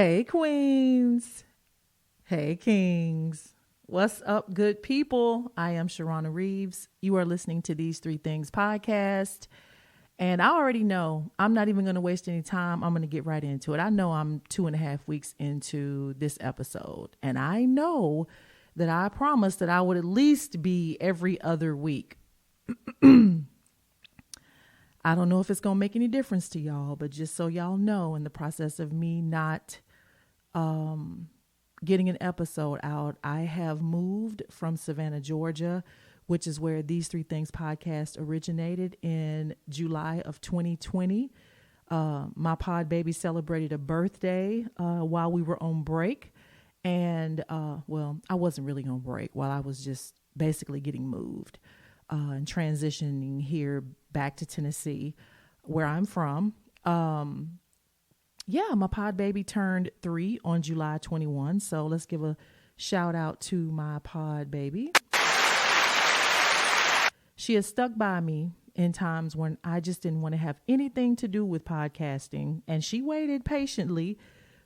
Hey, queens. Hey, kings. What's up, good people? I am Sharrona Reaves. You are listening to These Three Things podcast. And I already know I'm not even going to waste any time. I'm going to get right into it. I know I'm 2.5 weeks into this episode. And I know that I promised that I would at least be every other week. I don't know if it's going to make any difference to y'all, but just so y'all know, in the process of me not getting an episode out, I have moved from Savannah, Georgia, which is where These Three Things podcast originated in July of 2020. My pod baby celebrated a birthday while we were on break. And, I wasn't really on break while I was just basically getting moved and transitioning here back to Tennessee, where I'm from. My pod baby turned 3 on July 21. So let's give a shout out to my pod baby. She has stuck by me in times when I just didn't want to have anything to do with podcasting. And she waited patiently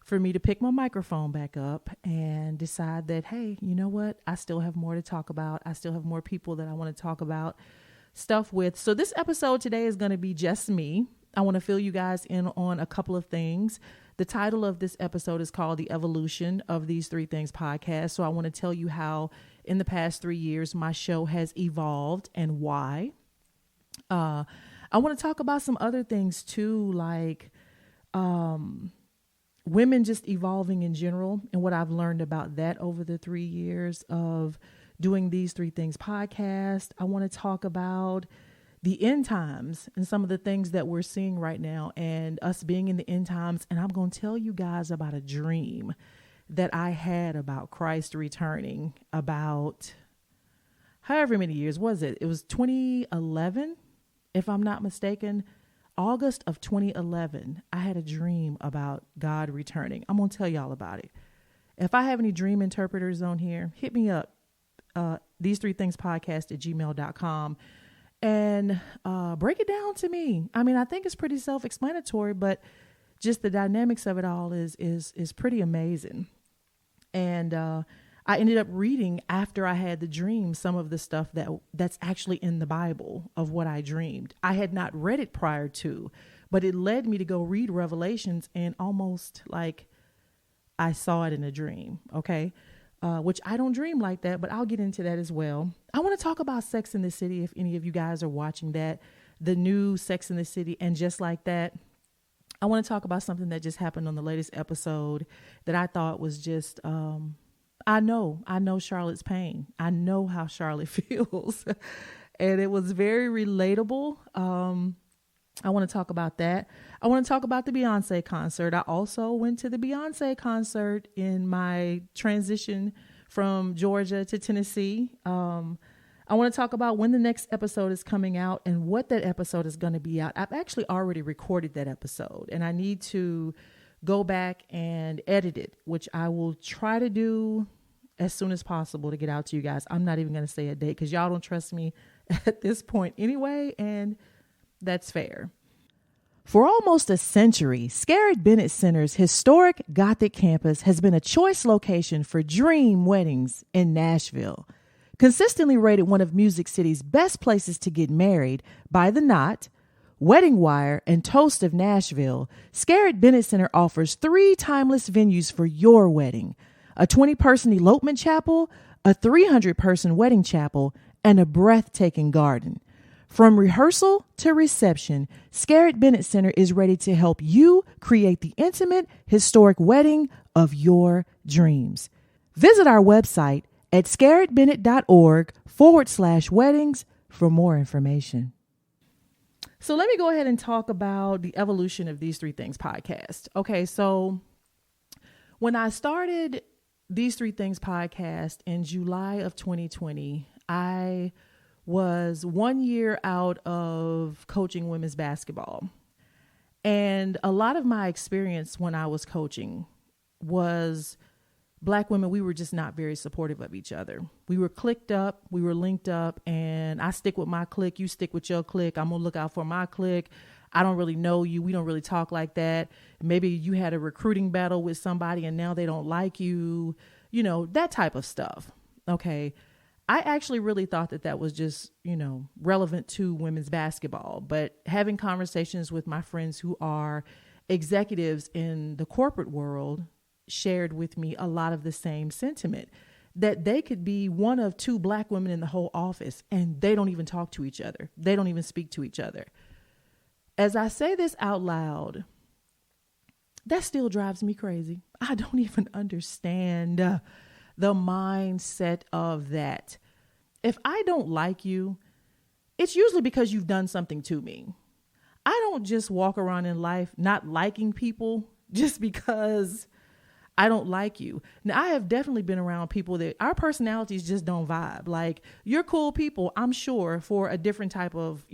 for me to pick my microphone back up and decide that, hey, you know what? I still have more to talk about. I still have more people that I want to talk about stuff with. So this episode today is going to be just me. I want to fill you guys in on a couple of things. The title of this episode is called The Evolution of These Three Things podcast. So I want to tell you how in the past 3 years, my show has evolved and why. I want to talk about some other things too, like women just evolving in general and what I've learned about that over the 3 years of doing These Three Things podcast. I want to talk about the end times and some of the things that we're seeing right now and us being in the end times. And I'm going to tell you guys about a dream that I had about Christ returning about however many years was it? It was 2011, if I'm not mistaken. August of 2011, I had a dream about God returning. I'm going to tell y'all about it. If I have any dream interpreters on here, hit me up. These Three Things podcast at gmail.com and break it down to me. I mean, I think it's pretty self-explanatory, but just the dynamics of it all is pretty amazing. And I ended up reading after I had the dream some of the stuff that's actually in the Bible of what I dreamed. I had not read it prior to, but it led me to go read Revelations and almost like I saw it in a dream. Okay. Which I don't dream like that, but I'll get into that as well. I want to talk about Sex in the City. If any of you guys are watching that, the new Sex in the City, and just like that, I want to talk about something that just happened on the latest episode that I thought was just, I know Charlotte's pain. I know how Charlotte feels, and it was very relatable. I want to talk about that. I want to talk about the Beyonce concert. I also went to the Beyonce concert in my transition from Georgia to Tennessee. I want to talk about when the next episode is coming out and what that episode is going to be out. I've actually already recorded that episode and I need to go back and edit it, which I will try to do as soon as possible to get out to you guys. I'm not even going to say a date because y'all don't trust me at this point anyway, and that's fair. For almost a century, Scarrett Bennett Center's historic Gothic campus has been a choice location for dream weddings in Nashville. Consistently rated one of Music City's best places to get married by The Knot, Wedding Wire, and Toast of Nashville, Scarrett Bennett Center offers 3 timeless venues for your wedding: a 20-person elopement chapel, a 300-person wedding chapel, and a breathtaking garden. From rehearsal to reception, Scarrett Bennett Center is ready to help you create the intimate, historic wedding of your dreams. Visit our website at scarrettbennett.org/weddings for more information. So let me go ahead and talk about the evolution of These Three Things podcast. Okay, so when I started These Three Things podcast in July of 2020, I was 1 year out of coaching women's basketball. And a lot of my experience when I was coaching was Black women, we were just not very supportive of each other. We were clicked up, we were linked up, and I stick with my clique, you stick with your clique. I'm going to look out for my clique. I don't really know you. We don't really talk like that. Maybe you had a recruiting battle with somebody and now they don't like you, that type of stuff. Okay. I actually really thought that was just, relevant to women's basketball. But having conversations with my friends who are executives in the corporate world shared with me a lot of the same sentiment, that they could be one of two Black women in the whole office and they don't even talk to each other. They don't even speak to each other. As I say this out loud, that still drives me crazy. I don't even understand the mindset of that. If I don't like you, it's usually because you've done something to me. I don't just walk around in life not liking people just because I don't like you. Now, I have definitely been around people that our personalities just don't vibe. Like, you're cool people, I'm sure, for a different type of,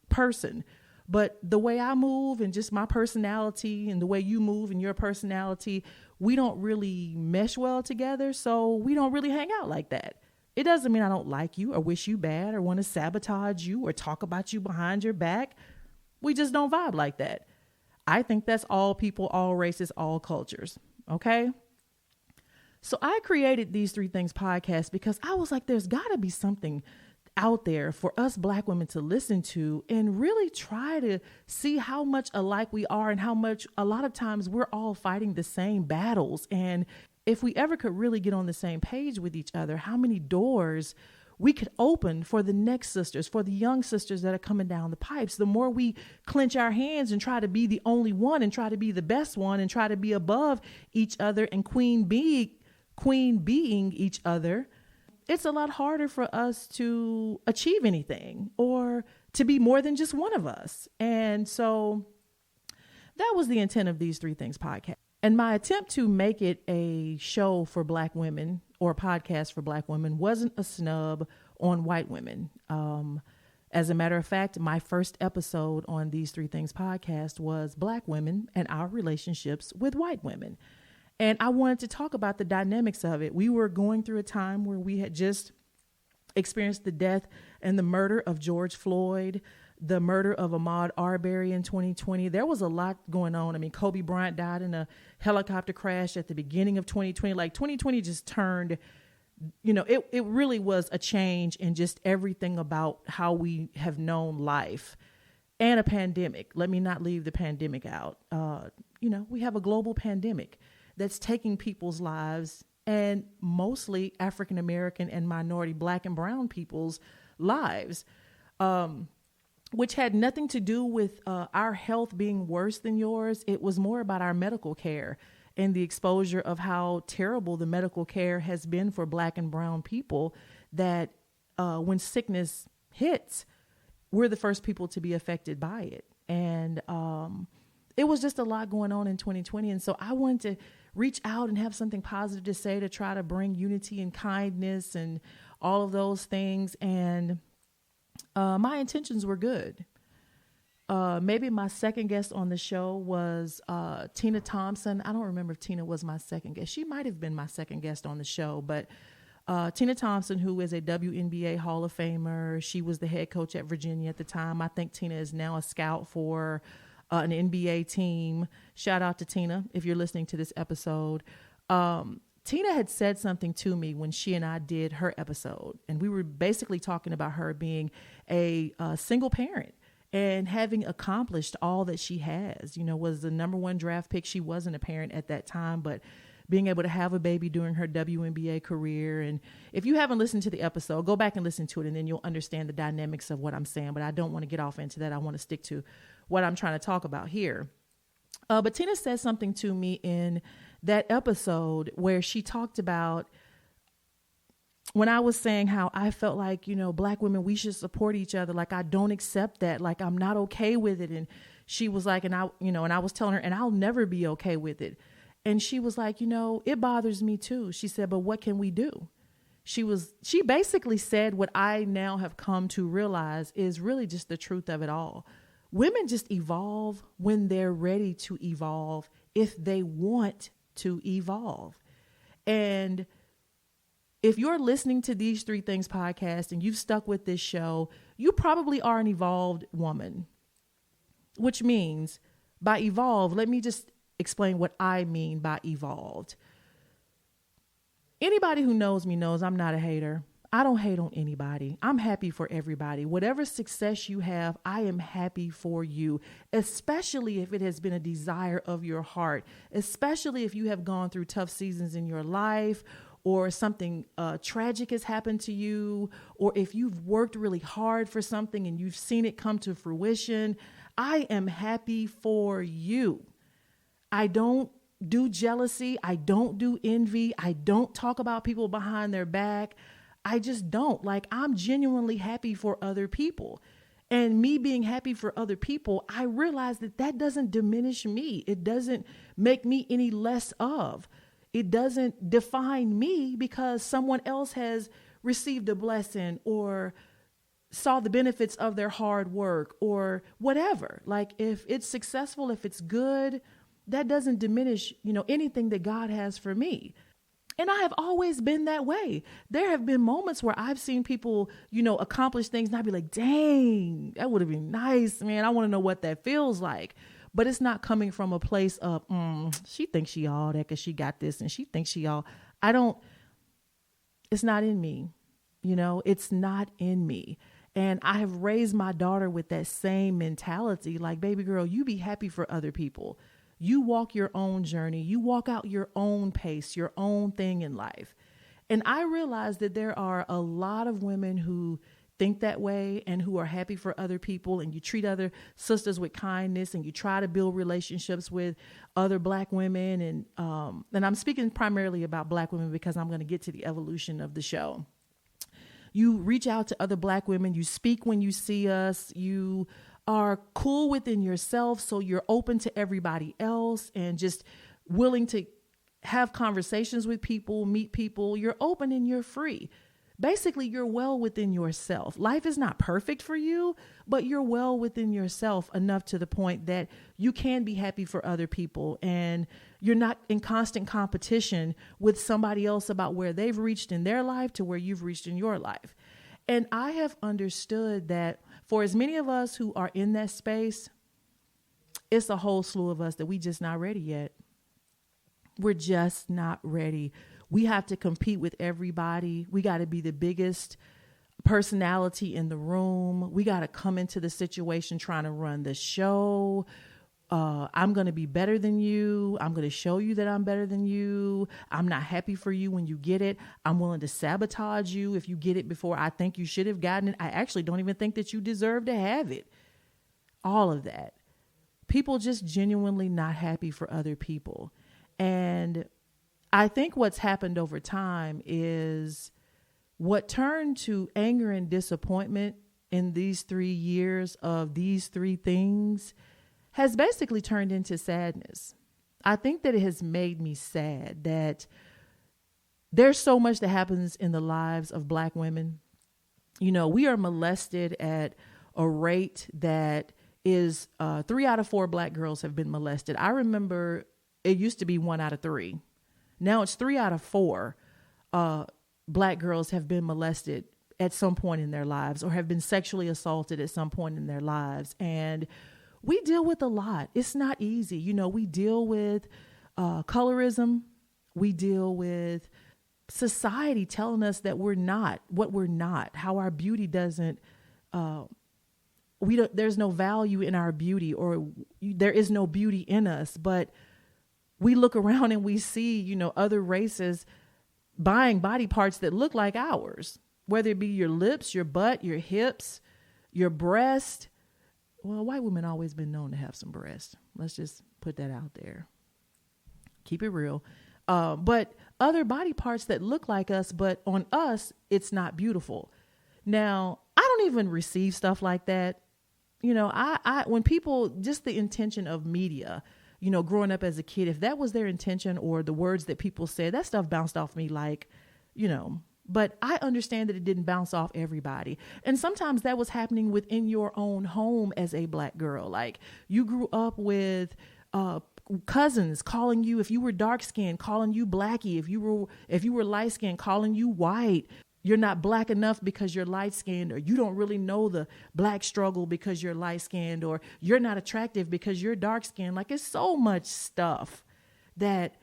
person. But the way I move and just my personality and the way you move and your personality, we don't really mesh well together. So we don't really hang out like that. It doesn't mean I don't like you or wish you bad or want to sabotage you or talk about you behind your back. We just don't vibe like that. I think that's all people, all races, all cultures. Okay. So I created these 3 Things podcast because I was like, there's got to be something out there for us Black women to listen to and really try to see how much alike we are and how much a lot of times we're all fighting the same battles. And if we ever could really get on the same page with each other, how many doors we could open for the next sisters, for the young sisters that are coming down the pipes. The more we clench our hands and try to be the only one and try to be the best one and try to be above each other and queen being each other, it's a lot harder for us to achieve anything or to be more than just one of us. And so that was the intent of these 3 Things podcast. And my attempt to make it a show for Black women or a podcast for Black women wasn't a snub on white women. As a matter of fact, my first episode on these 3 Things podcast was Black women and our relationships with white women. And I wanted to talk about the dynamics of it. We were going through a time where we had just experienced the death and the murder of George Floyd, the murder of Ahmaud Arbery in 2020. There was a lot going on. I mean, Kobe Bryant died in a helicopter crash at the beginning of 2020. Like 2020 just turned, it really was a change in just everything about how we have known life and a pandemic. Let me not leave the pandemic out. We have a global pandemic that's taking people's lives and mostly African-American and minority Black and brown people's lives, which had nothing to do with our health being worse than yours. It was more about our medical care and the exposure of how terrible the medical care has been for Black and brown people, that when sickness hits, we're the first people to be affected by it. And it was just a lot going on in 2020. And so I wanted to reach out and have something positive to say to try to bring unity and kindness and all of those things. And my intentions were good. Maybe my second guest on the show was Tina Thompson. I don't remember if Tina was my second guest. She might have been my second guest on the show, but Tina Thompson, who is a WNBA Hall of Famer, she was the head coach at Virginia at the time. I think Tina is now a scout for an NBA team. Shout out to Tina if you're listening to this episode. Tina had said something to me when she and I did her episode, and we were basically talking about her being a single parent and having accomplished all that she has. Was the number 1 draft pick. She wasn't a parent at that time, but being able to have a baby during her WNBA career. And if you haven't listened to the episode, go back and listen to it, and then you'll understand the dynamics of what I'm saying. But I don't want to get off into that. I want to stick to what I'm trying to talk about here. But Tina said something to me in that episode where she talked about when I was saying how I felt like, Black women, we should support each other. Like, I don't accept that. Like, I'm not okay with it. And she was like, and I was telling her, and I'll never be okay with it. And she was like, it bothers me too. She said, but what can we do? She basically said what I now have come to realize is really just the truth of it all. Women just evolve when they're ready to evolve, if they want to evolve. And if you're listening to these 3 Things podcast and you've stuck with this show, you probably are an evolved woman. which means by evolve, let me just explain what I mean by evolved. Anybody who knows me knows I'm not a hater. I don't hate on anybody. I'm happy for everybody. Whatever success you have, I am happy for you, especially if it has been a desire of your heart, especially if you have gone through tough seasons in your life, or something tragic has happened to you, or if you've worked really hard for something and you've seen it come to fruition. I am happy for you. I don't do jealousy. I don't do envy. I don't talk about people behind their back. I just don't. Like, I'm genuinely happy for other people. And me being happy for other people, I realize that that doesn't diminish me. It doesn't make me any less of. It doesn't define me because someone else has received a blessing or saw the benefits of their hard work or whatever. Like, if it's successful, if it's good, that doesn't diminish, anything that God has for me. And I have always been that way. There have been moments where I've seen people, accomplish things and I'd be like, dang, that would have been nice, man. I want to know what that feels like. But it's not coming from a place of, she thinks she all that because she got this and she thinks she all. It's not in me. It's not in me. And I have raised my daughter with that same mentality. Like, baby girl, you be happy for other people. You walk your own journey. You walk out your own pace, your own thing in life. And I realize that there are a lot of women who think that way and who are happy for other people, and you treat other sisters with kindness and you try to build relationships with other Black women. And I'm speaking primarily about Black women because I'm going to get to the evolution of the show. You reach out to other Black women. You speak when you see us. You are cool within yourself, so you're open to everybody else and just willing to have conversations with people, meet people. You're open and you're free. Basically, you're well within yourself. Life is not perfect for you, but you're well within yourself enough to the point that you can be happy for other people, and you're not in constant competition with somebody else about where they've reached in their life to where you've reached in your life. And I have understood that for as many of us who are in that space, it's a whole slew of us that we just not ready yet. We're just not ready. We have to compete with everybody. We got to be the biggest personality in the room. We got to come into the situation trying to run the show. I'm going to be better than you. I'm going to show you that I'm better than you. I'm not happy for you when you get it. I'm willing to sabotage you if you get it before I think you should have gotten it. I actually don't even think that you deserve to have it. All of that. People just genuinely not happy for other people. And I think what's happened over time is what turned to anger and disappointment in these 3 years of these three things has basically turned into sadness. I think that it has made me sad that there's so much that happens in the lives of Black women. We are molested at a rate that is 3 out of 4 Black girls have been molested. I remember it used to be 1 out of 3. Now it's 3 out of 4 Black girls have been molested at some point in their lives or have been sexually assaulted at some point in their lives. And we deal with a lot. It's not easy. We deal with colorism. We deal with society telling us that we're not what we're not, how our beauty doesn't, there's no value in our beauty, or there is no beauty in us. But we look around and we see, other races buying body parts that look like ours, whether it be your lips, your butt, your hips, your breast. Well, white women always been known to have some breasts. Let's just put that out there. Keep it real. But other body parts that look like us, but on us, it's not beautiful. Now, I don't even receive stuff like that. When people, just the intention of media, growing up as a kid, if that was their intention or the words that people said, that stuff bounced off me like, but I understand that it didn't bounce off everybody. And sometimes that was happening within your own home as a Black girl. Like, you grew up with cousins calling you, if you were dark skinned, calling you blackie. If you were light skinned, calling you white. you're not black enough because you're light skinned, or you don't really know the black struggle because you're light skinned, or you're not attractive because you're dark skinned. Like, it's so much stuff that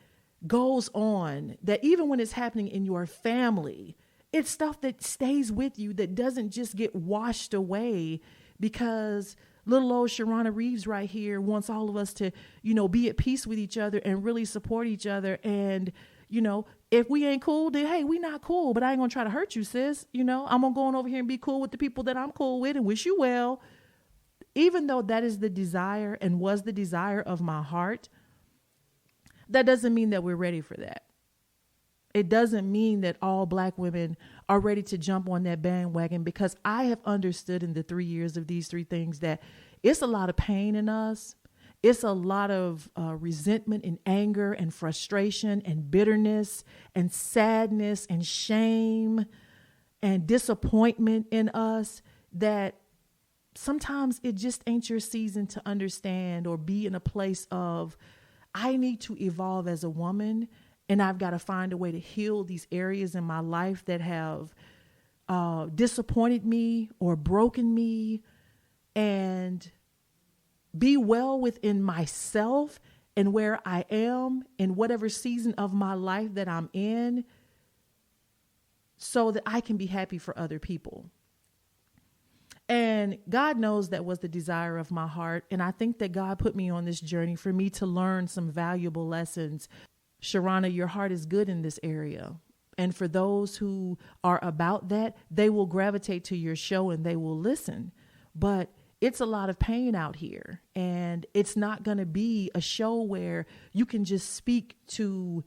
goes on that even when it's happening in your family, it's stuff that stays with you, that doesn't just get washed away because little old Sharrona Reaves right here wants all of us to, be at peace with each other and really support each other. And, if we ain't cool, then, hey, we not cool, but I ain't gonna try to hurt you, sis. I'm gonna go on over here and be cool with the people that I'm cool with and wish you well. Even though that is the desire and was the desire of my heart, that doesn't mean that we're ready for that. It doesn't mean that all black women are ready to jump on that bandwagon, because I have understood in the 3 years of these three things that it's a lot of pain in us. It's a lot of resentment and anger and frustration and bitterness and sadness and shame and disappointment in us, that sometimes it just ain't your season to understand or be in a place of, I need to evolve as a woman, and I've got to find a way to heal these areas in my life that have disappointed me or broken me, and be well within myself and where I am in whatever season of my life that I'm in, so that I can be happy for other people. And God knows that was the desire of my heart. And I think that God put me on this journey for me to learn some valuable lessons. Sharrona, your heart is good in this area. And for those who are about that, they will gravitate to your show and they will listen. But it's a lot of pain out here. And it's not going to be a show where you can just speak to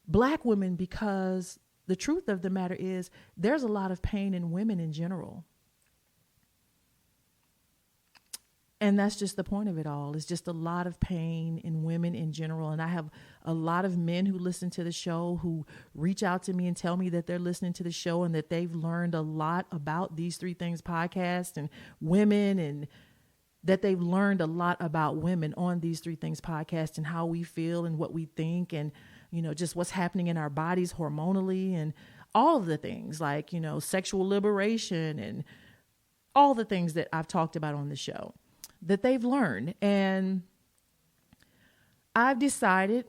black women, because the truth of the matter is there's a lot of pain in women in general. And that's just the point of it all. It's just a lot of pain in women in general. And I have a lot of men who listen to the show who reach out to me and tell me that they're listening to the show and that they've learned a lot about These Three Things podcast and women, and that they've learned a lot about women on These Three Things podcast and how we feel and what we think, and, just what's happening in our bodies hormonally and all of the things like, sexual liberation and all the things that I've talked about on the show that they've learned. And I've decided,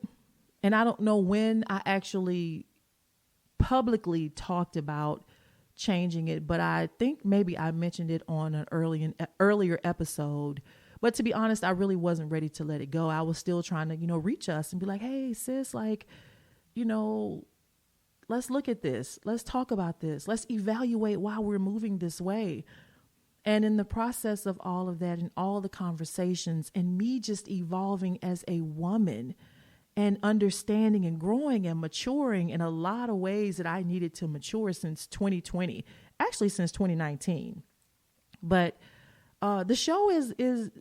and I don't know when I actually publicly talked about changing it, but I think maybe I mentioned it on an earlier episode. But to be honest, I really wasn't ready to let it go. I was still trying to, reach us and be like, hey, sis, like, let's look at this. Let's talk about this. Let's evaluate why we're moving this way. And in the process of all of that and all the conversations and me just evolving as a woman and understanding and growing and maturing in a lot of ways that I needed to mature since 2020, actually since 2019. But the show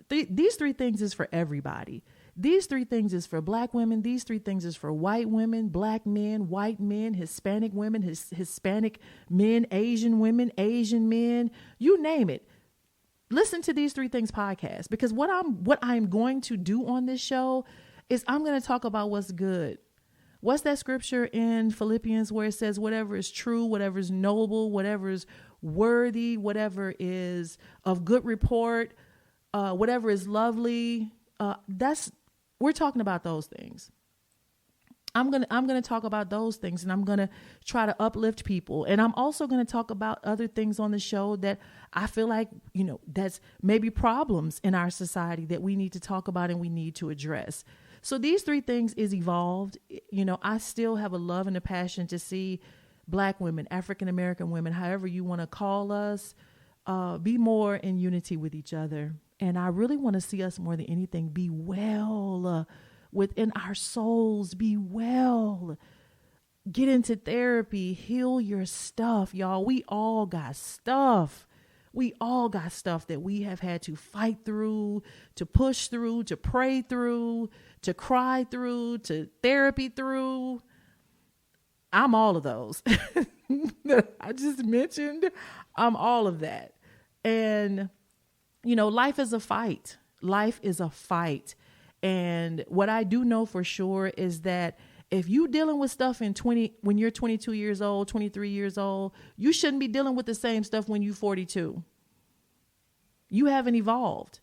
these three things is for everybody. These three things is for black women. These three things is for white women, black men, white men, Hispanic women, Hispanic men, Asian women, Asian men, you name it. Listen to These Three Things podcast, because what I'm going to do on this show is I'm going to talk about what's good. What's that scripture in Philippians where it says whatever is true, whatever is noble, whatever is worthy, whatever is of good report, whatever is lovely. We're talking about those things. I'm going to talk about those things, and I'm going to try to uplift people. And I'm also going to talk about other things on the show that I feel like, that's maybe problems in our society that we need to talk about and we need to address. So These Three Things is evolved. I still have a love and a passion to see black women, African-American women, however you want to call us, be more in unity with each other. And I really want to see us more than anything be well within our souls, be well, get into therapy, heal your stuff, y'all. We all got stuff. We all got stuff that we have had to fight through, to push through, to pray through, to cry through, to therapy through. I'm all of those. I just mentioned I'm all of that. And, life is a fight. Life is a fight. And what I do know for sure is that if you dealing with stuff when you're 22 years old, 23 years old, you shouldn't be dealing with the same stuff when you're 42. You haven't evolved.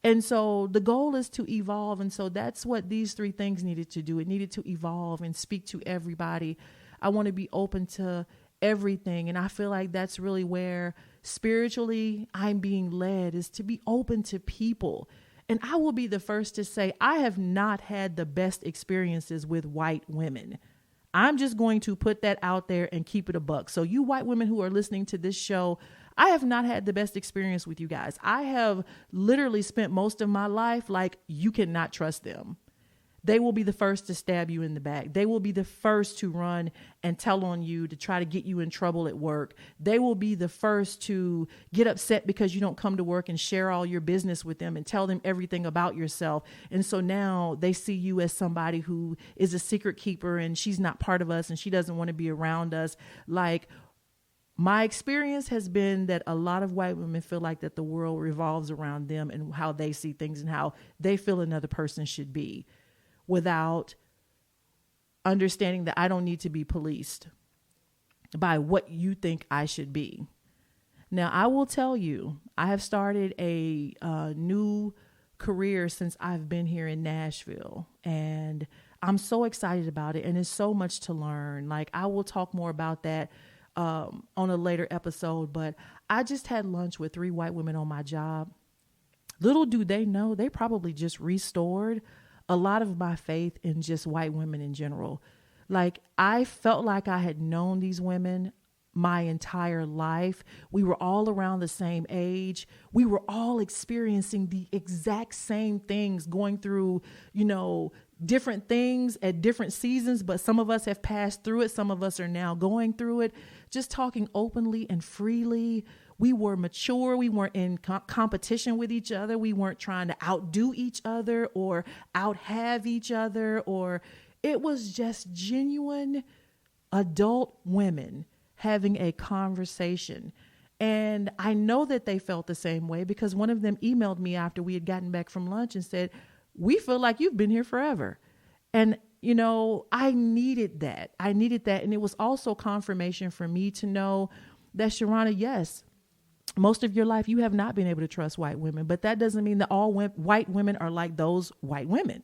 And so the goal is to evolve. And so that's what these three things needed to do. It needed to evolve and speak to everybody. I want to be open to everything. And I feel like that's really where spiritually I'm being led, is to be open to people. And I will be the first to say, I have not had the best experiences with white women. I'm just going to put that out there and keep it a buck. So you white women who are listening to this show, I have not had the best experience with you guys. I have literally spent most of my life like, you cannot trust them. They will be the first to stab you in the back. They will be the first to run and tell on you to try to get you in trouble at work. They will be the first to get upset because you don't come to work and share all your business with them and tell them everything about yourself. And so now they see you as somebody who is a secret keeper and she's not part of us and she doesn't want to be around us. Like, my experience has been that a lot of white women feel like that the world revolves around them and how they see things and how they feel another person should be, without understanding that I don't need to be policed by what you think I should be. Now, I will tell you, I have started a new career since I've been here in Nashville, and I'm so excited about it. And there's so much to learn. Like, I will talk more about that on a later episode, but I just had lunch with 3 white women on my job. Little do they know, they probably just restored a lot of my faith in just white women in general. Like, I felt like I had known these women my entire life. We were all around the same age. We were all experiencing the exact same things, going through, different things at different seasons, but some of us have passed through it. Some of us are now going through it, just talking openly and freely. We were mature. We weren't in competition with each other. We weren't trying to outdo each other or out-have each other, or it was just genuine adult women having a conversation. And I know that they felt the same way, because one of them emailed me after we had gotten back from lunch and said, we feel like you've been here forever. And, I needed that. And it was also confirmation for me to know that, Sharrona, yes, most of your life you have not been able to trust white women, but that doesn't mean that all white women are like those white women.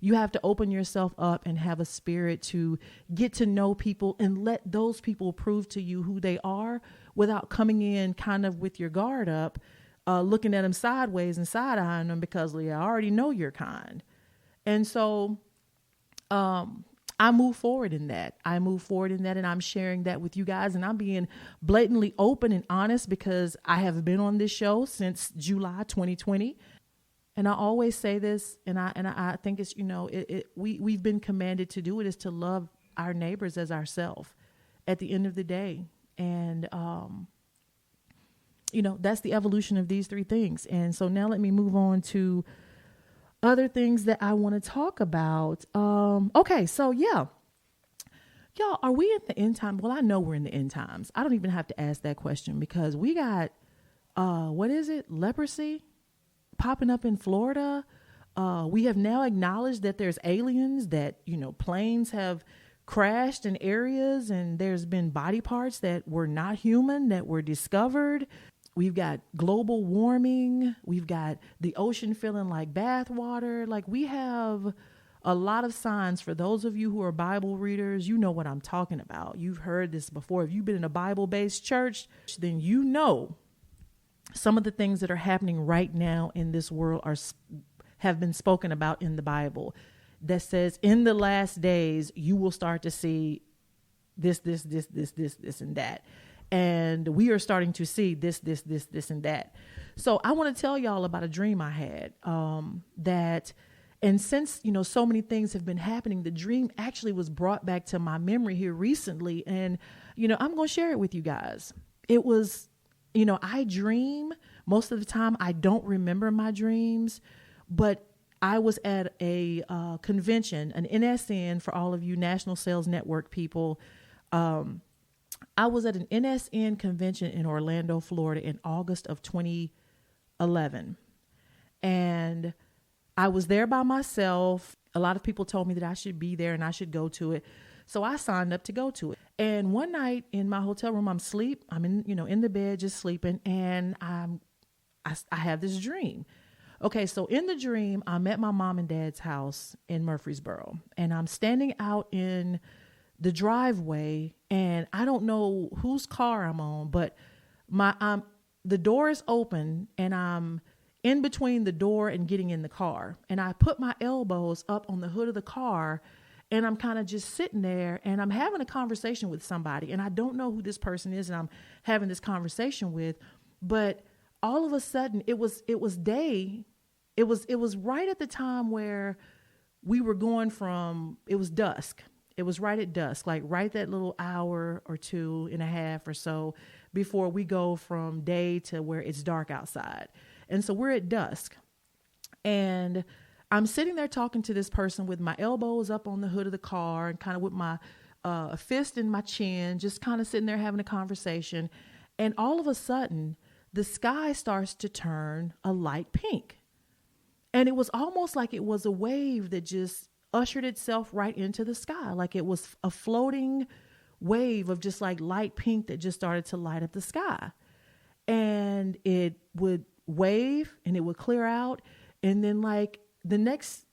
You have to open yourself up and have a spirit to get to know people and let those people prove to you who they are without coming in kind of with your guard up, looking at them sideways and side-eyeing them because I already know your kind. And so I move forward in that. And I'm sharing that with you guys, and I'm being blatantly open and honest because I have been on this show since July 2020. And I always say this, and I think it's, we've been commanded to do it, is to love our neighbors as ourselves at the end of the day. And, that's the evolution of these 3 things. And so now let me move on to other things that I want to talk about. Okay, so yeah. Y'all, are we in the end time? Well, I know we're in the end times. I don't even have to ask that question because we got, leprosy popping up in Florida. We have now acknowledged that there's aliens, that, planes have crashed in areas, and there's been body parts that were not human that were discovered. We've got global warming. We've got the ocean feeling like bath water. Like, we have a lot of signs. For those of you who are Bible readers, you know what I'm talking about. You've heard this before. If you've been in a Bible-based church, then you know some of the things that are happening right now in this world have been spoken about in the Bible, that says in the last days, you will start to see this, and that. And we are starting to see this, and that. So I want to tell y'all about a dream I had, and since, so many things have been happening, the dream actually was brought back to my memory here recently. And, I'm going to share it with you guys. It was, I dream most of the time. I don't remember my dreams, but I was at a convention, an NSN, for all of you National Sales Network people. I was at an NSN convention in Orlando, Florida in August of 2011. And I was there by myself. A lot of people told me that I should be there and I should go to it. So I signed up to go to it. And one night in my hotel room, I'm asleep. I'm in the bed just sleeping, and I have this dream. Okay, so in the dream, I'm at my mom and dad's house in Murfreesboro, and I'm standing out in the driveway, and I don't know whose car I'm on, but the door is open, and I'm in between the door and getting in the car, and I put my elbows up on the hood of the car, and I'm kind of just sitting there, and I'm having a conversation with somebody, and I don't know who this person is, and I'm having this conversation with, but all of a sudden it was day. It was right at the time where we were going from, it was dusk. It was right at dusk, like right that little hour or 2.5 or so before we go from day to where it's dark outside. And so we're at dusk, and I'm sitting there talking to this person with my elbows up on the hood of the car and kind of with my fist in my chin, just kind of sitting there having a conversation. And all of a sudden, the sky starts to turn a light pink. And it was almost like it was a wave that just ushered itself right into the sky. Like it was a floating wave of just like light pink that just started to light up the sky. And it would wave and it would clear out. And then like the next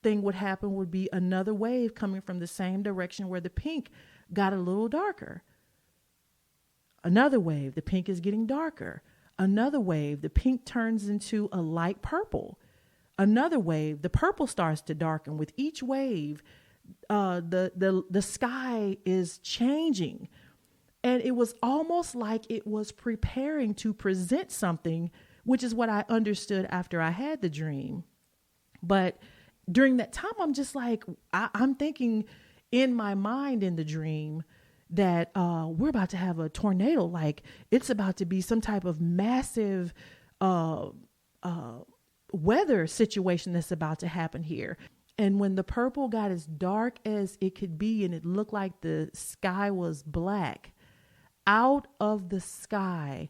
thing would happen would be another wave coming from the same direction where the pink got a little darker. Another wave, the pink is getting darker. Another wave, the pink turns into a light purple. Another wave, the purple starts to darken. With each wave, the sky is changing. And it was almost like it was preparing to present something, which is what I understood after I had the dream. But during that time, I'm just like, I'm thinking in my mind in the dream that we're about to have a tornado. Like it's about to be some type of massive weather situation that's about to happen here. And when the purple got as dark as it could be and it looked like the sky was black, out of the sky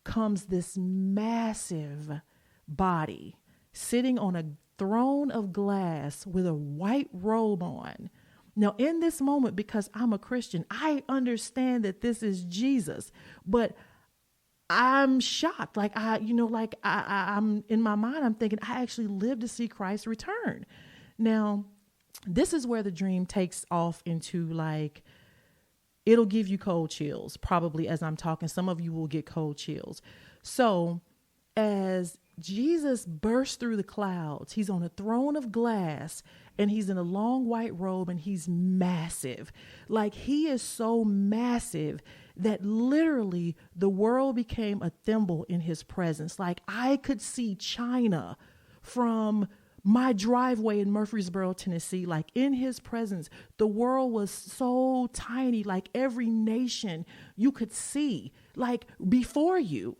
comes this massive body sitting on a throne of glass with a white robe on. Now, in this moment, because I'm a Christian, I understand that this is Jesus, but I'm shocked. I'm in my mind, I'm thinking I actually live to see Christ return. Now, this is where the dream takes off into like, it'll give you cold chills. Probably as I'm talking, some of you will get cold chills. So as Jesus bursts through the clouds, he's on a throne of glass and he's in a long white robe and he's massive. Like he is so massive that literally the world became a thimble in his presence. Like I could see China from my driveway in Murfreesboro, Tennessee. Like in his presence, the world was so tiny, like every nation you could see like before you.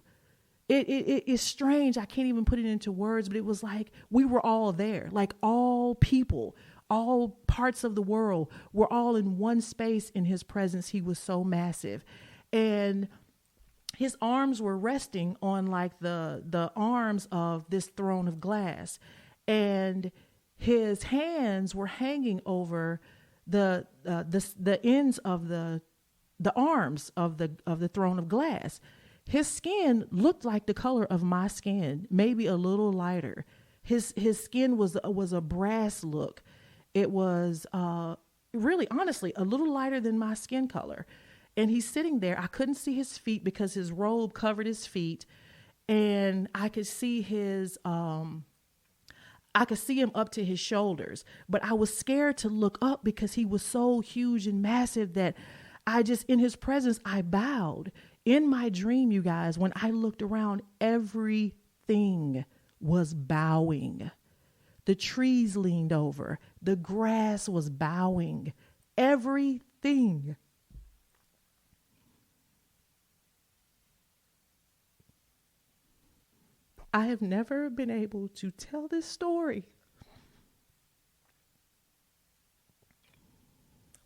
It is strange. I can't even put it into words, but it was like we were all there, like all people, all parts of the world were all in one space in his presence. He was so massive. And his arms were resting on like the arms of this throne of glass. And his hands were hanging over the ends of the arms of the throne of glass. His skin looked like the color of my skin, maybe a little lighter. His skin was a brass look. It was really, honestly, a little lighter than my skin color. And he's sitting there. I couldn't see his feet because his robe covered his feet, and I could see him up to his shoulders. But I was scared to look up because he was so huge and massive that in his presence, I bowed. In my dream, you guys, when I looked around, everything was bowing. The trees leaned over. The grass was bowing. Everything. I have never been able to tell this story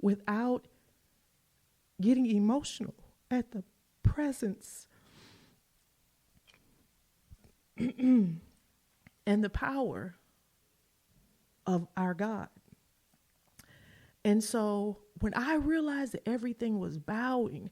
without getting emotional at the presence and the power of our God. And so when I realized that everything was bowing,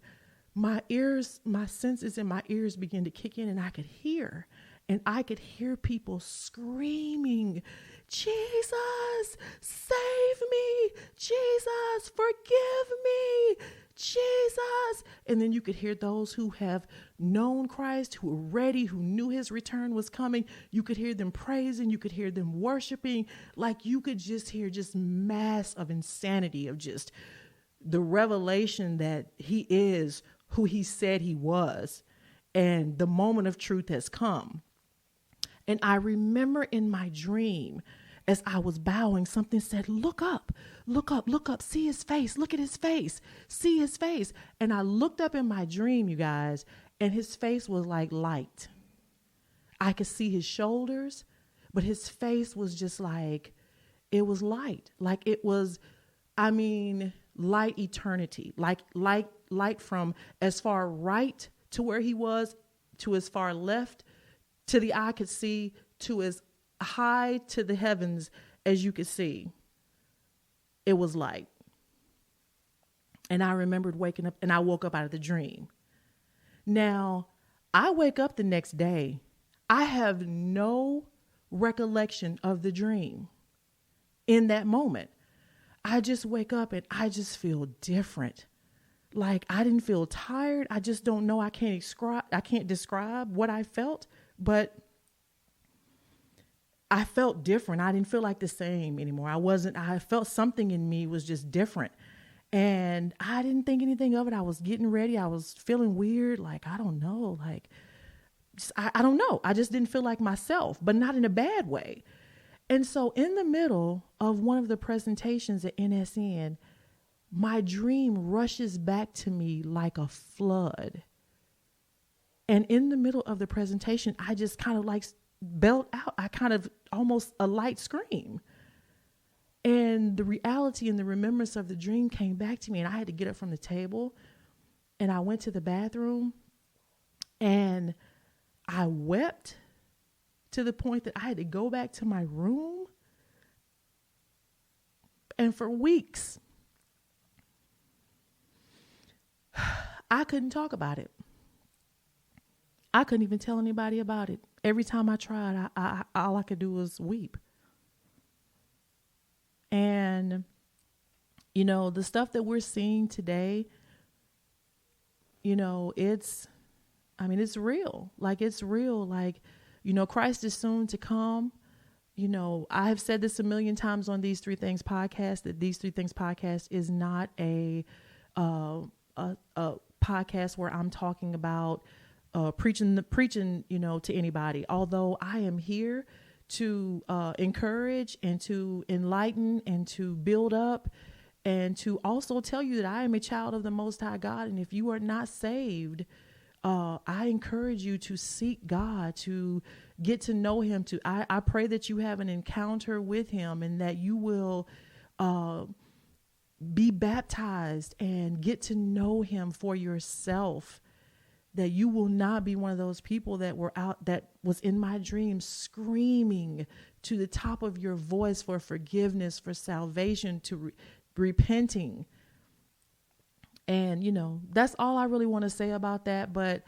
my ears, my senses in my ears began to kick in, and I could hear. And I could hear people screaming, Jesus, save me. Jesus, forgive me. Jesus. And then you could hear those who have known Christ, who were ready, who knew his return was coming. You could hear them praising. You could hear them worshiping. Like you could just hear just mass of insanity, of just the revelation that he is who he said he was. And the moment of truth has come. And I remember in my dream, as I was bowing, something said, look up, look up, look up, see his face, look at his face, see his face. And I looked up in my dream, you guys, and his face was like light. I could see his shoulders, but his face was just like, it was light. Like it was, light eternity, like light from as far right to where he was to as far left to the eye could see, to as high to the heavens as you could see. It was light. And I remembered waking up, and I woke up out of the dream. Now, I wake up the next day. I have no recollection of the dream in that moment. I just wake up and I just feel different. Like I didn't feel tired. I just don't know. I can't describe what I felt, but I felt different. I didn't feel like the same anymore. I felt something in me was just different. And I didn't think anything of it. I was getting ready. I was feeling weird. Like, I don't know. Like, I don't know. I just didn't feel like myself, but not in a bad way. And so in the middle of one of the presentations at NSN, my dream rushes back to me like a flood. And in the middle of the presentation, I just kind of like belled out. I kind of almost a light scream. And the reality and the remembrance of the dream came back to me, and I had to get up from the table, and I went to the bathroom, and I wept to the point that I had to go back to my room. And for weeks, I couldn't talk about it. I couldn't even tell anybody about it. Every time I tried, all I could do was weep. And, you know, the stuff that we're seeing today, you know, it's real. Like, it's real. Like, you know, Christ is soon to come. You know, I have said this a million times on These Three Things podcast, that These Three Things podcast is not a podcast where I'm talking about preaching, you know, to anybody. Although I am here to encourage and to enlighten and to build up and to also tell you that I am a child of the Most High God. And if you are not saved, I encourage you to seek God, to get to know him. I pray that you have an encounter with him and that you will be baptized and get to know him for yourself. That you will not be one of those people that was in my dreams screaming to the top of your voice for forgiveness, for salvation, to repenting. And, you know, that's all I really want to say about that. But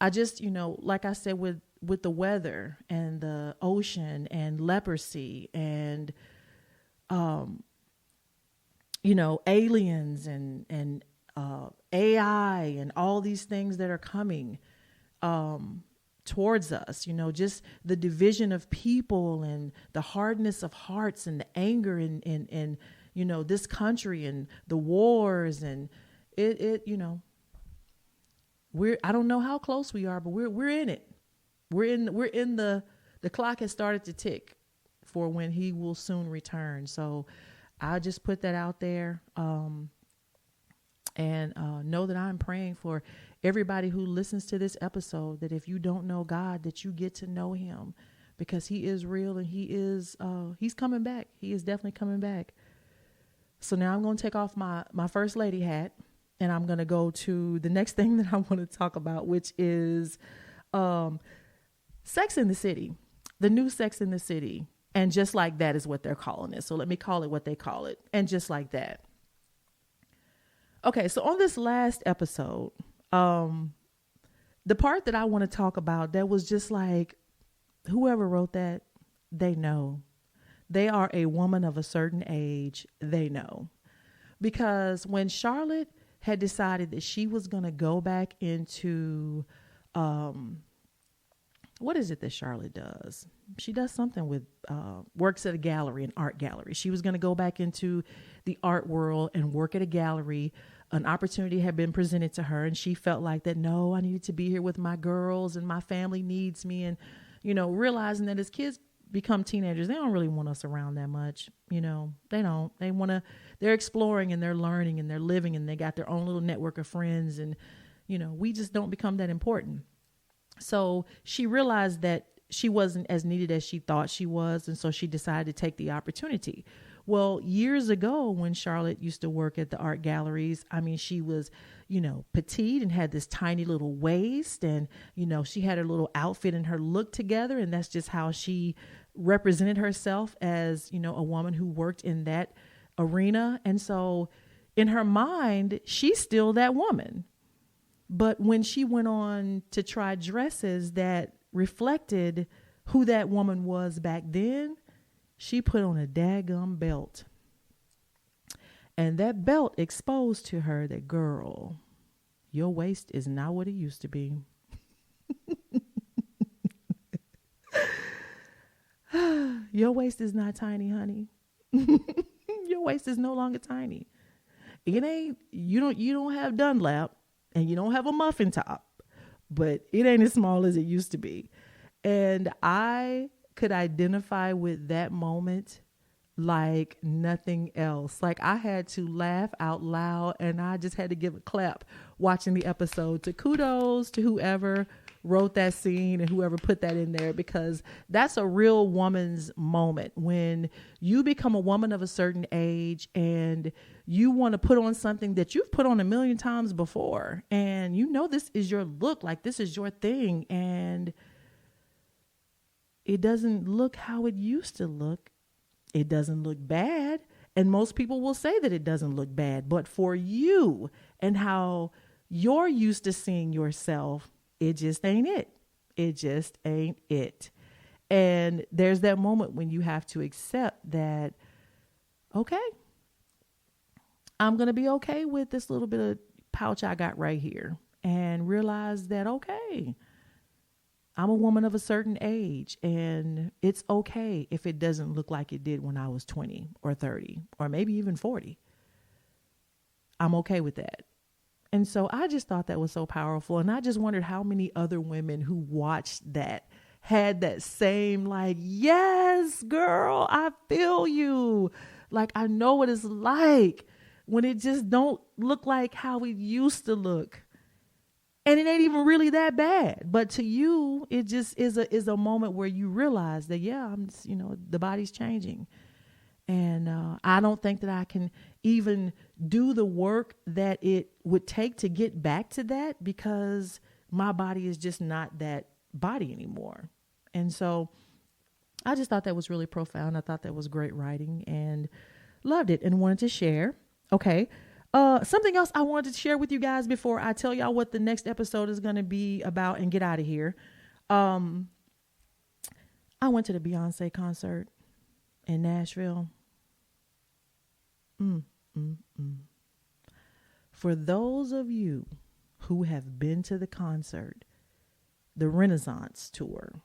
I just, you know, like I said, with the weather and the ocean and leprosy and, you know, aliens and AI and all these things that are coming towards us, you know, just the division of people and the hardness of hearts and the anger in you know, this country and the wars and it you know, I don't know how close we are, but we're in it. We're in the clock has started to tick for when he will soon return. So I'll just put that out there. And know that I'm praying for everybody who listens to this episode, that if you don't know God, that you get to know him, because he is real and he's coming back. He is definitely coming back. So now I'm going to take off my first lady hat, and I'm going to go to the next thing that I want to talk about, which is Sex in the City, the new Sex in the City. And just like that is what they're calling it. So let me call it what they call it. And just like that. Okay, so on this last episode, the part that I want to talk about that was just like, whoever wrote that, they know. They are a woman of a certain age. They know. Because when Charlotte had decided that she was going to go back into, what is it that Charlotte does? She does something with, works at a gallery, an art gallery. She was going to go back into the art world and work at a gallery. An opportunity had been presented to her, and she felt like that, no, I needed to be here with my girls and my family needs me. And, you know, realizing that as kids become teenagers, they don't really want us around that much. You know, they don't. They're exploring and they're learning and they're living and they got their own little network of friends. And, you know, we just don't become that important. So she realized that she wasn't as needed as she thought she was. And so she decided to take the opportunity. Well, years ago, when Charlotte used to work at the art galleries, I mean, she was, you know, petite and had this tiny little waist, and, you know, she had her little outfit and her look together. And that's just how she represented herself as, you know, a woman who worked in that arena. And so in her mind, she's still that woman. But when she went on to try dresses that reflected who that woman was back then, she put on a daggum belt. And that belt exposed to her that, girl, your waist is not what it used to be. Your waist is not tiny, honey. Your waist is no longer tiny. It ain't, you don't have Dunlap and you don't have a muffin top, but it ain't as small as it used to be. And I could identify with that moment like nothing else. Like, I had to laugh out loud and I just had to give a clap watching the episode. To kudos to whoever wrote that scene and whoever put that in there, because that's a real woman's moment when you become a woman of a certain age and you want to put on something that you've put on a million times before. And you know, this is your look, like this is your thing. And it doesn't look how it used to look. It doesn't look bad. And most people will say that it doesn't look bad. But for you and how you're used to seeing yourself, it just ain't it. It just ain't it. And there's that moment when you have to accept that, okay, I'm going to be okay with this little bit of pouch I got right here, and realize that, okay, I'm a woman of a certain age, and it's okay if it doesn't look like it did when I was 20 or 30 or maybe even 40. I'm okay with that. And so I just thought that was so powerful. And I just wondered how many other women who watched that had that same, like, yes, girl, I feel you. Like, I know what it's like when it just don't look like how it used to look. And it ain't even really that bad. But to you, it just is a moment where you realize that, yeah, the body's changing. And I don't think that I can even do the work that it would take to get back to that, because my body is just not that body anymore. And so I just thought that was really profound. I thought that was great writing and loved it and wanted to share. Okay. Something else I wanted to share with you guys before I tell y'all what the next episode is going to be about and get out of here. I went to the Beyonce concert in Nashville. For those of you who have been to the concert, the Renaissance tour,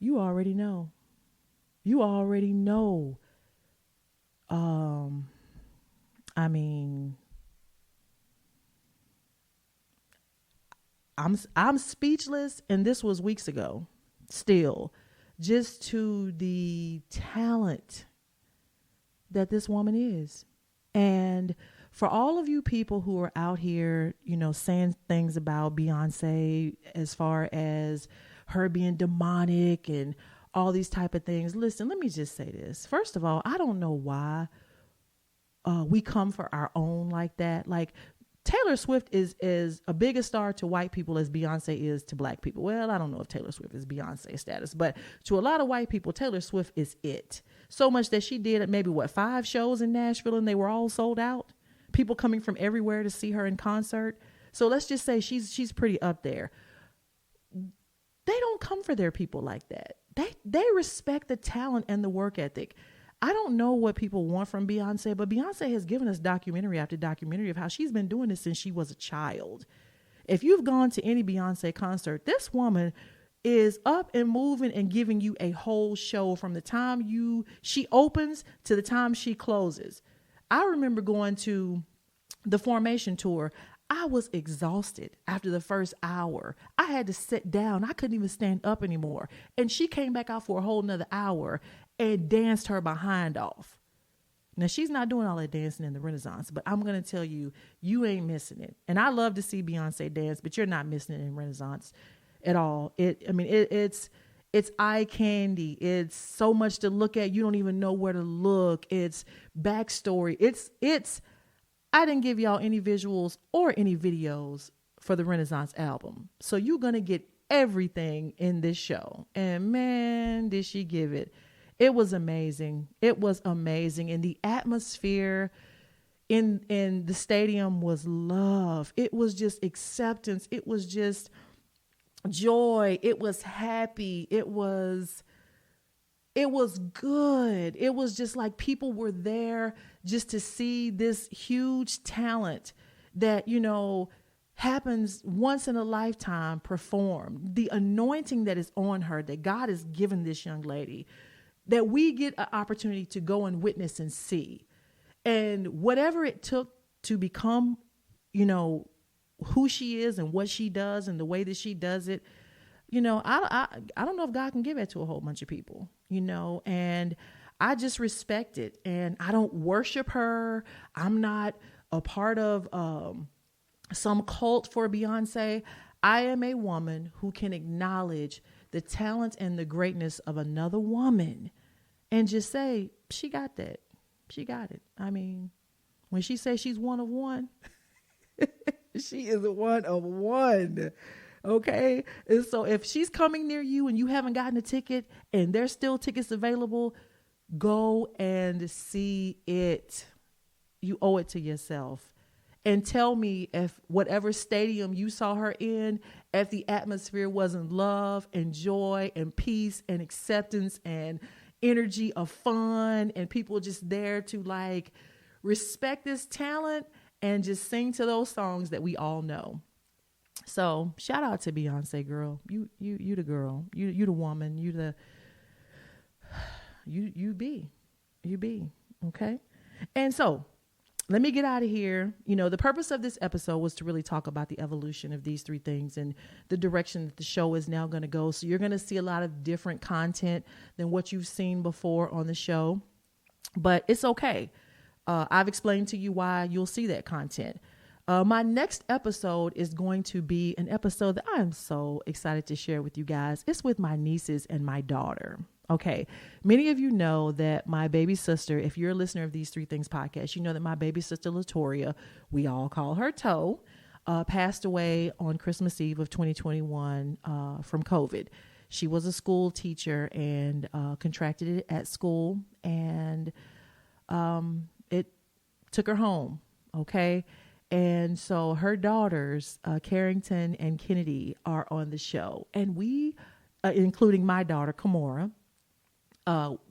you already know. You already know. I mean, I'm speechless, and this was weeks ago. Still, just to the talent that this woman is. And for all of you people who are out here, saying things about Beyonce as far as her being demonic and all these type of things, listen, let me just say this. First of all, I don't know why we come for our own like that. Like, Taylor Swift is a bigger star to white people as Beyonce is to black people. Well, I don't know if Taylor Swift is Beyonce status, but to a lot of white people, Taylor Swift is it. So much that she did maybe 5 shows in Nashville and they were all sold out. People coming from everywhere to see her in concert. So let's just say she's pretty up there. They don't come for their people like that. They respect the talent and the work ethic. I don't know what people want from Beyonce, but Beyonce has given us documentary after documentary of how she's been doing this since she was a child. If you've gone to any Beyonce concert, this woman is up and moving and giving you a whole show from the time she opens to the time she closes. I remember going to the Formation tour. I was exhausted after the first hour. I had to sit down. I couldn't even stand up anymore. And she came back out for a whole nother hour and danced her behind off. Now, she's not doing all that dancing in the Renaissance, but I'm going to tell you, you ain't missing it. And I love to see Beyonce dance, but you're not missing it in Renaissance at all. It's eye candy. It's so much to look at. You don't even know where to look. It's backstory. I didn't give y'all any visuals or any videos for the Renaissance album. So you're going to get everything in this show. And man, did she give it. It was amazing. It was amazing. And the atmosphere in the stadium was love. It was just acceptance. It was just joy. It was happy. It was good. It was just like people were there just to see this huge talent that, happens once in a lifetime perform. The anointing that is on her, that God has given this young lady, that we get an opportunity to go and witness and see. And whatever it took to become, who she is and what she does and the way that she does it, I don't know if God can give it to a whole bunch of people, and I just respect it. And I don't worship her. I'm not a part of some cult for Beyonce. I am a woman who can acknowledge the talent and the greatness of another woman and just say, she got that. She got it. I mean, when she says she's one of one, she is one of one. Okay. And so if she's coming near you and you haven't gotten a ticket and there's still tickets available, go and see it. You owe it to yourself. And tell me if whatever stadium you saw her in, if the atmosphere wasn't love and joy and peace and acceptance and energy of fun and people just there to respect this talent and just sing to those songs that we all know. So shout out to Beyonce, girl. You the girl. You the woman. You be. Okay. And so let me get out of here. The purpose of this episode was to really talk about the evolution of these 3 things and the direction that the show is now going to go. So you're going to see a lot of different content than what you've seen before on the show, but it's okay. I've explained to you why you'll see that content. My next episode is going to be an episode that I am so excited to share with you guys. It's with my nieces and my daughter. Okay. Many of you know that my baby sister, if you're a listener of These 3 Things podcast, you know that my baby sister, Latoria, we all call her Toe, passed away on Christmas Eve of 2021 from COVID. She was a school teacher and contracted it at school, and it took her home. Okay. And so her daughters, Carrington and Kennedy, are on the show. And we, including my daughter, Kamora,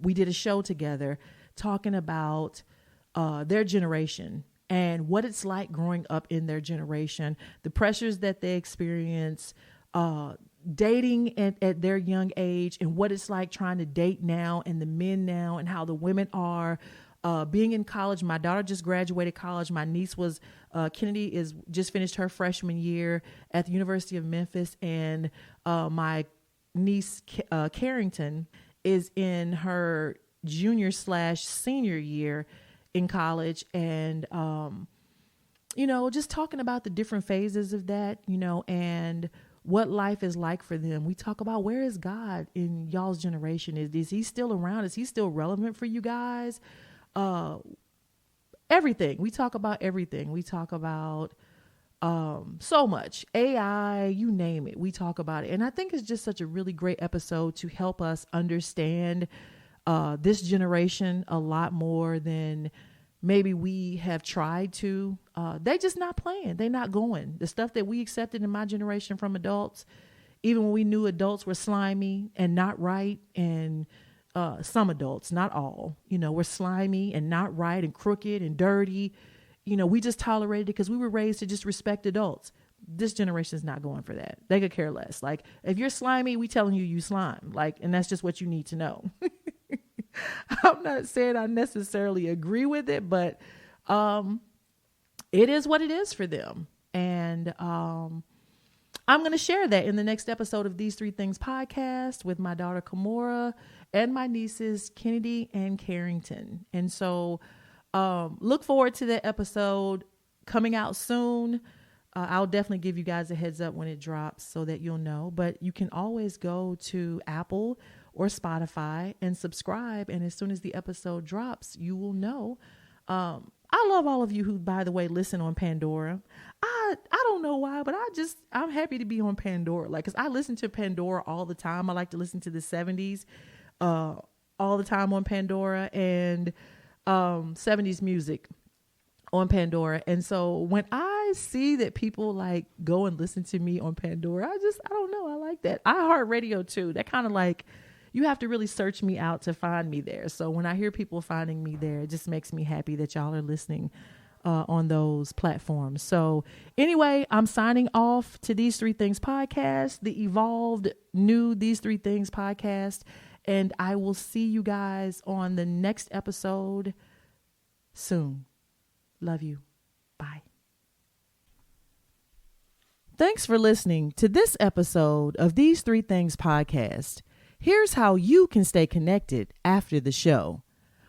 we did a show together talking about their generation and what it's like growing up in their generation, the pressures that they experience, dating at their young age, and what it's like trying to date now and the men now and how the women are. Being in college, my daughter just graduated college. My niece Kennedy just finished her freshman year at the University of Memphis. And my niece, Carrington, is in her junior/senior year in college. And, just talking about the different phases of that, and what life is like for them. We talk about, where is God in y'all's generation? Is he still around? Is he still relevant for you guys? Everything. We talk about everything. We talk about So much AI, you name it, we talk about it. And I think it's just such a really great episode to help us understand this generation a lot more than maybe we have tried to. They just not playing. They not going. The stuff that we accepted in my generation from adults, even when we knew adults were slimy and not right, and some adults, not all, were slimy and not right and crooked and dirty. We just tolerated it because we were raised to just respect adults. This generation is not going for that. They could care less. Like, if you're slimy, we telling you slime. Like, and that's just what you need to know. I'm not saying I necessarily agree with it, but it is what it is for them. And I'm going to share that in the next episode of These Three Things podcast with my daughter Kimora and my nieces Kennedy and Carrington. And so look forward to that episode coming out soon. I'll definitely give you guys a heads up when it drops so that you'll know. But you can always go to Apple or Spotify and subscribe. And as soon as the episode drops, you will know. I love all of you who, by the way, listen on Pandora. I don't know why, but I'm happy to be on Pandora. Like, cause I listen to Pandora all the time. I like to listen to the 70s, all the time on Pandora, and, 70s music on Pandora. And so when I see that people like go and listen to me on Pandora, I don't know. I like that. iHeartRadio too. That kind of like, you have to really search me out to find me there. So when I hear people finding me there, it just makes me happy that y'all are listening on those platforms. So anyway, I'm signing off to These Three Things podcast, the evolved new These Three Things podcast. And I will see you guys on the next episode soon. Love you. Bye. Thanks for listening to this episode of These Three Things podcast. Here's how you can stay connected after the show.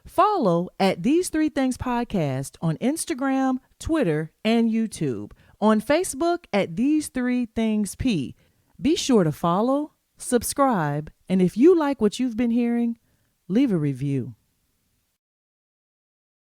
Follow at These Three Things Podcast on Instagram, Twitter, and YouTube. On Facebook at These Three Things P. Be sure to follow, subscribe, and if you like what you've been hearing, leave a review.